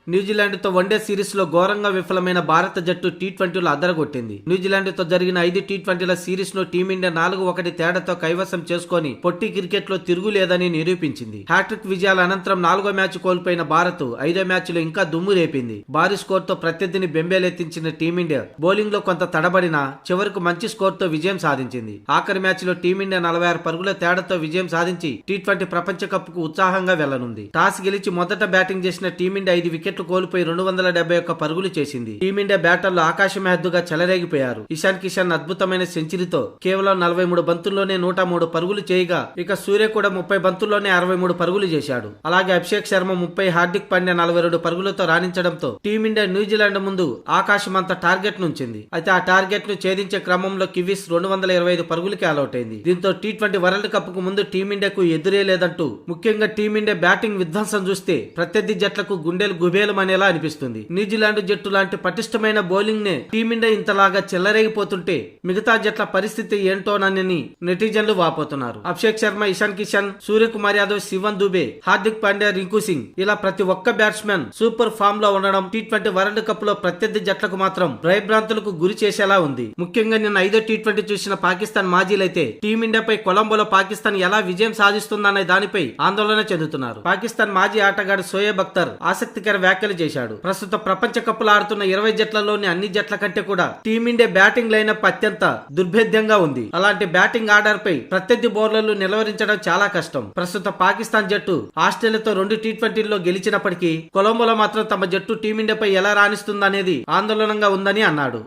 New Zealand తో one day series లో ఘోరంగా విఫలమైన భారత జట్టు టీ20లో అదరగొట్టింది. న్యూజిలాండ్ తో జరిగిన 5 టీ20ల సిరీస్ ను టీమిండియా 4-1 తేడాతో కైవసం చేసుకుని పొట్టి క్రికెట్ లో తిరుగులేదని నిరూపించింది. హ్యాట్రిక్ విజయాల అనంతరం 4వ మ్యాచ్ కోల్పోయిన భారత్ 5వ మ్యాచ్ లో ఇంకా దుమ్ము రేపింది. భారీ స్కోర్ తో ప్రత్యర్థిని బెంబేలెత్తించిన టీమిండియా బౌలింగ్ లో కొంత తడబడినా చివరకు మంచి స్కోర్ తో విజయం సాధించింది. ఆఖరి మ్యాచ్ లో టీమిండియా 46 పరుగుల తేడాతో విజయం సాధించి టీ20 ప్రపంచ కప్ కు ఉత్సాహంగా వెళ్లనుంది. టాస్ గెలిచి మొదట బ్యాటింగ్ చేసిన టీమిండియా 5 వికెట్లు కోల్పోయి 271 పరుగులు చేసింది. టీమిండియా బ్యాటర్లు ఆకాశమహద్దుగా చెలరేగిపోయారు. ఇషాన్ కిషన్ అద్భుతమైన సెంచరీతో కేవలం 43 బంతుల్లోనే 103 పరుగులు చేయగా, ఇక సూర్య కూడా 30 బంతుల్లోనే 63 పరుగులు చేశాడు. అలాగే అభిషేక్ శర్మ 30, హార్దిక్ పాండ్యా 42 పరుగులతో రాణించడంతో టీమిండియా న్యూజిలాండ్ ముందు ఆకాశమంత టార్గెట్ నుంచింది. అయితే ఆ టార్గెట్ ను ఛేదించే క్రమంలో కివీస్ 225 పరుగులకి ఆలౌట్ అయింది. దీంతో టీ20 వరల్డ్ కప్ కు ముందు టీమిండియాకు ఎదురే లేదంటూ ముఖ్యంగా టీమిండియా బ్యాటింగ్ విధ్వంసం చూస్తే ప్రత్యర్థి జట్లకు గుండెలు గుబేలమనేలా అనిపిస్తుంది. న్యూజిలాండ్ జట్టు లాంటి పటిష్టమైన బౌలింగ్ నే టీమిండియా ఇంతలాగా చెల్లరేగిపోతుంటే మిగతా జట్ల పరిస్థితి ఏంటోనని నెటిజన్లు వాపోతున్నారు. అభిషేక్ శర్మ, ఇషాన్ కిషన్, సూర్యకుమార్ యాదవ్, శివన్ దుబే, హార్దిక్ పాండ్యా, రింకు సింగ్ ఇలా ప్రతి ఒక్క బ్యాట్స్మెన్ సూపర్ ఫామ్ లో ఉండడం టీ20 వరల్డ్ కప్ లో ప్రత్యర్థి జట్లకు మాత్రం భయభ్రాంతులకు గురి చేసేలా ఉంది. ముఖ్యంగా నిన్న 5వ టీ20 చూసిన పాకిస్తాన్ మాజీలైతే టీమిండియాపై కొలంబోలో పాకిస్తాన్ ఎలా విజయం సాధిస్తుందనే దానిపై ఆందోళన చెందుతున్నారు. పాకిస్తాన్ మాజీ ఆటగాడు షోయబ్ అఖ్తర్ ఆసక్తికర వ్యాఖ్యలు చేశాడు. ప్రస్తుత ప్రపంచ కప్పులు ఆడుతున్న 20 జట్లలోని అన్ని జట్ల కంటే కూడా టీమిండియా బ్యాటింగ్ లైనప్ అత్యంత దుర్భేద్యంగా ఉంది. అలాంటి బ్యాటింగ్ ఆర్డర్ పై ప్రత్యర్థి బౌలర్లు నిలవరించడం చాలా కష్టం. ప్రస్తుత పాకిస్తాన్ జట్టు ఆస్ట్రేలియాతో 2 టీ20ల్లో గెలిచినప్పటికీ కొలంబోలో మాత్రం తమ జట్టు టీమిండియాపై ఎలా రాణిస్తుందనేది ఆందోళనగా ఉందని అన్నాడు.